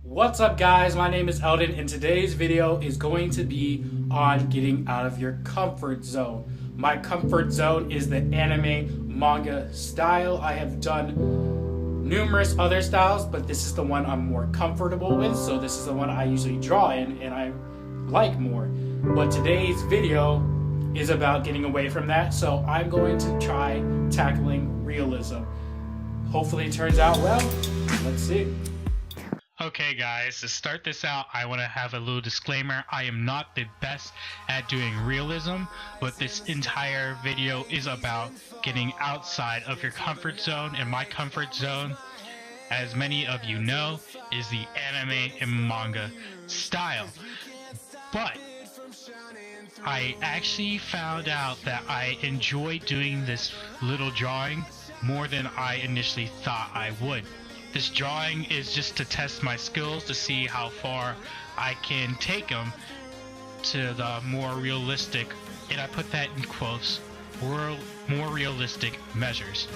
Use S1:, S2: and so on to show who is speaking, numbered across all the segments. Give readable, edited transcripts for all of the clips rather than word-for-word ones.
S1: What's up guys, my name is Elden and today's video is going to be on getting out of your comfort zone. My comfort zone is the anime manga style. I have done numerous other styles, but this is the one I'm more comfortable with, so this is the one I usually draw in and I like more. But today's video is about getting away from that, so I'm going to try tackling realism. Hopefully it turns out well. Let's see.
S2: Okay guys, to start this out, I want to have a little disclaimer. I am not the best at doing realism, but this entire video is about getting outside of your comfort zone, and my comfort zone, as many of you know, is the anime and manga style. But I actually found out that I enjoy doing this little drawing more than I initially thought I would. This drawing is just to test my skills to see how far I can take them to the more realistic, and I put that in quotes, more realistic measures.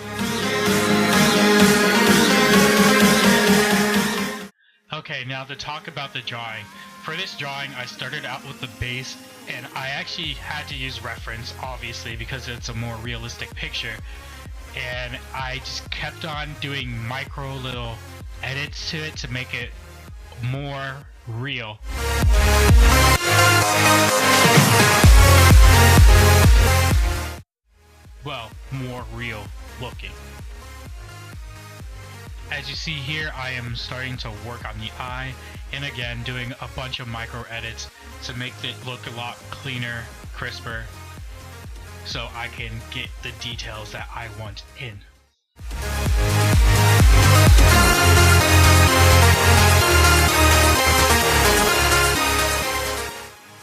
S2: Okay, now to talk about the drawing. For this drawing, I started out with the base, and I actually had to use reference, obviously, because it's a more realistic picture. And I just kept on doing micro little edits to it to make it more real. Well, more real looking. As you see here, I am starting to work on the eye, and again doing a bunch of micro edits to make it look a lot cleaner, crisper, so I can get the details that I want in.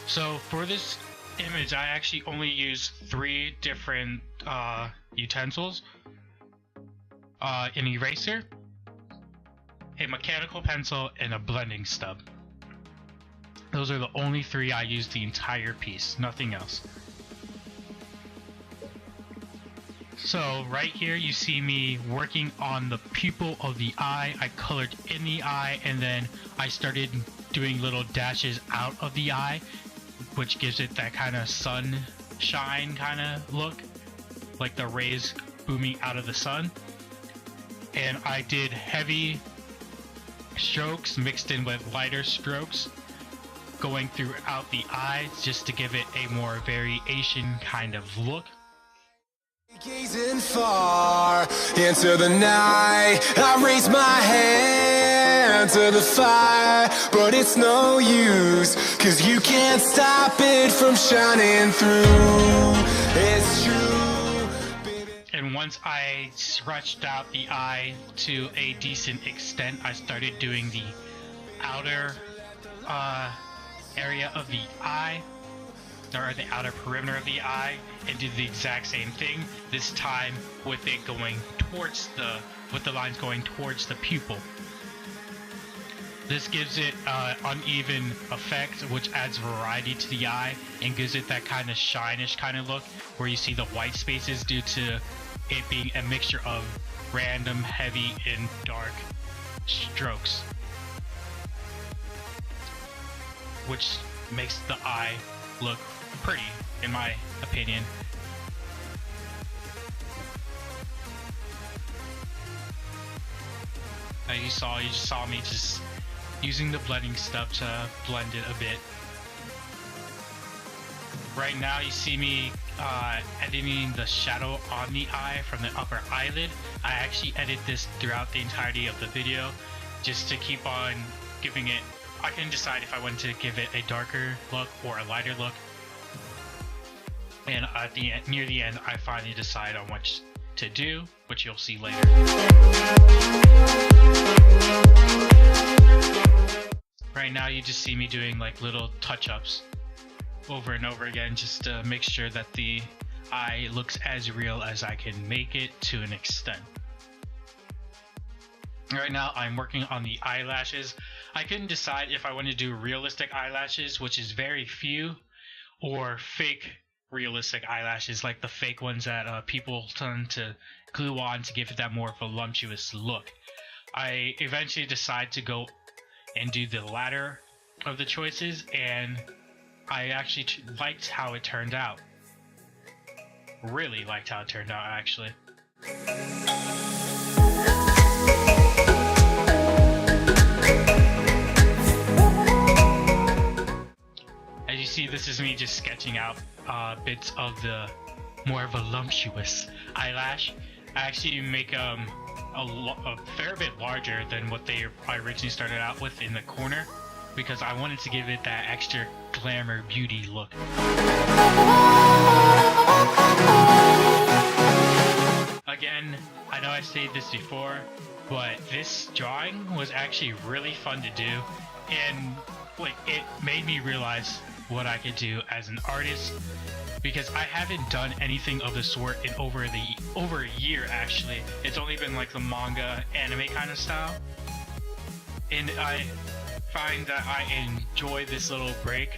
S2: So for this image, I actually only use 3 different utensils. An eraser, a mechanical pencil, and a blending stub. Those are the only 3 I use the entire piece, nothing else. So right here you see me working on the pupil of the eye. I colored in the eye, and then I started doing little dashes out of the eye, which gives it that kind of sunshine kind of look, like the rays booming out of the sun. And I did heavy strokes mixed in with lighter strokes going throughout the eye, just to give it a more variation kind of look.
S3: Gazing far into the night, I raise my hand to the fire, but it's no use, 'cause you can't stop it from shining through. It's true, baby.
S2: And once I stretched out the eye to a decent extent, I started doing the outer area of the eye, or the outer perimeter of the eye, and did the exact same thing, this time with it going towards with the lines going towards the pupil. This gives it uneven effect, which adds variety to the eye and gives it that kind of shinish kind of look, where you see the white spaces due to it being a mixture of random heavy and dark strokes, which makes the eye look pretty, in my opinion. As you just saw me just using the blending stub to blend it a bit. Right now you see me editing the shadow on the eye from the upper eyelid. I actually edit this throughout the entirety of the video, just to keep on giving it, I can decide if I want to give it a darker look or a lighter look. And at the end, near the end, I finally decide on what to do, which you'll see later. Right now you just see me doing like little touch-ups over and over again, just to make sure that the eye looks as real as I can make it to an extent. Right now I'm working on the eyelashes. I couldn't decide if I want to do realistic eyelashes, which is very few, or fake realistic eyelashes, like the fake ones that people tend to glue on to give it that more voluptuous look. I eventually decide to go and do the latter of the choices, and I actually liked how it turned out. Really liked how it turned out, actually. As you see, this is me just sketching out bits of the more voluptuous eyelash. I actually make a fair bit larger than what I originally started out with in the corner, because I wanted to give it that extra glamour beauty look. Again, I know I stated this before, but this drawing was actually really fun to do, and like it made me realize what I could do as an artist, because I haven't done anything of the sort in over a year actually. It's only been like the manga anime kind of style, and I find that I enjoy this little break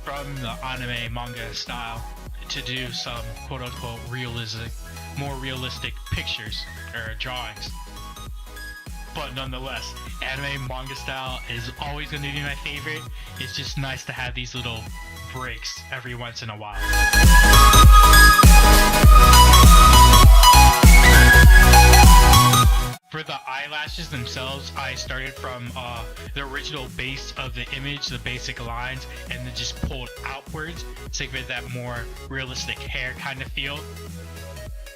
S2: from the anime manga style to do some quote-unquote more realistic pictures or drawings. But nonetheless, anime manga style is always going to be my favorite. It's just nice to have these little breaks every once in a while. For the eyelashes themselves, I started from the original base of the image, the basic lines, and then just pulled outwards to give it that more realistic hair kind of feel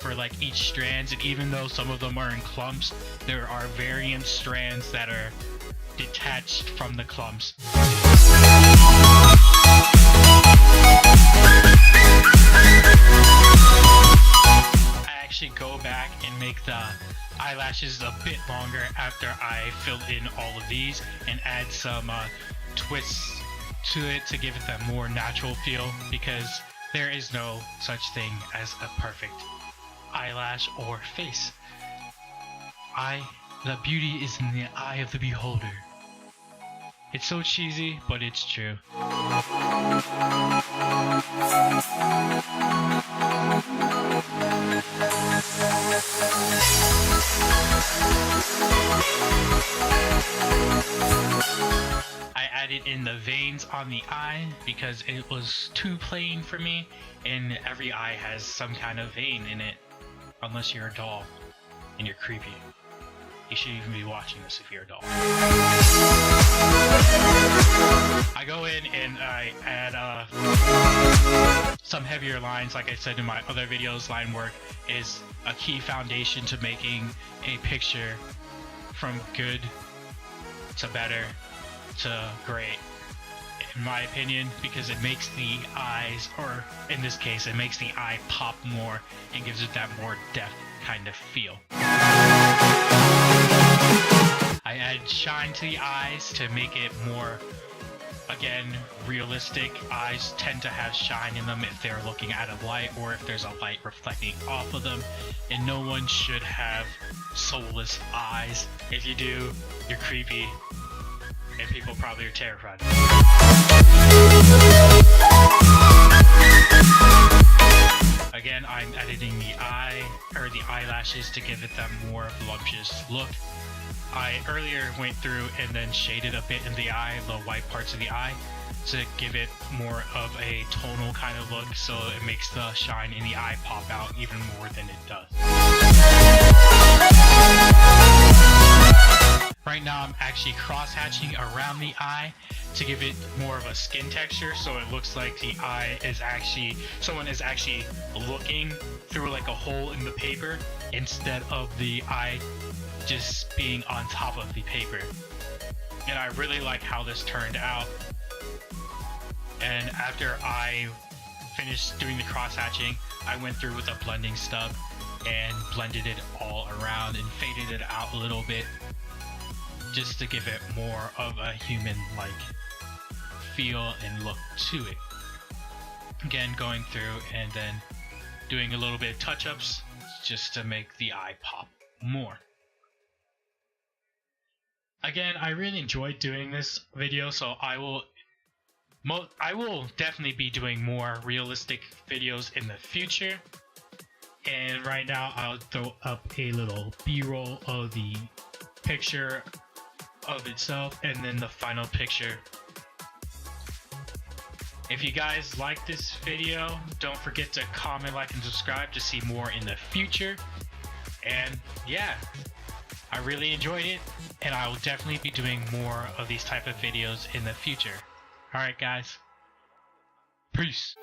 S2: for like each strands. And even though some of them are in clumps, there are variant strands that are detached from the clumps. I actually go back and make the eyelashes a bit longer after I fill in all of these and add some twists to it to give it that more natural feel, because there is no such thing as a perfect eyelash or face. The beauty is in the eye of the beholder. It's so cheesy, but it's true. I added in the veins on the eye because it was too plain for me, and every eye has some kind of vein in it, unless you're a doll and you're creepy. You should even be watching this if you're a doll. I go in and I add some heavier lines. Like I said in my other videos, line work is a key foundation to making a picture from good to better to great, in my opinion, because it makes the eyes, or in this case, it makes the eye pop more and gives it that more depth kind of feel. I add shine to the eyes to make it more, again, realistic. Eyes tend to have shine in them if they're looking at a light or if there's a light reflecting off of them, and no one should have soulless eyes. If you do, you're creepy, and people probably are terrified. Again, I'm editing the eye, or the eyelashes, to give it that more voluptuous look. I earlier went through and then shaded a bit in the eye, the white parts of the eye, to give it more of a tonal kind of look, so it makes the shine in the eye pop out even more than it does. Right now I'm actually cross-hatching around the eye to give it more of a skin texture, so it looks like the eye is actually, someone is actually looking through like a hole in the paper instead of the eye just being on top of the paper. And I really like how this turned out. And after I finished doing the cross-hatching, I went through with a blending stub and blended it all around and faded it out a little bit, just to give it more of a human-like feel and look to it. Again, going through and then doing a little bit of touch-ups just to make the eye pop more. Again, I really enjoyed doing this video, so I will definitely be doing more realistic videos in the future. And right now I'll throw up a little B-roll of the picture of itself, and then the final picture. If you guys like this video, don't forget to comment, like, and subscribe to see more in the future. And yeah, I really enjoyed it, and I will definitely be doing more of these type of videos in the future. Alright guys, peace.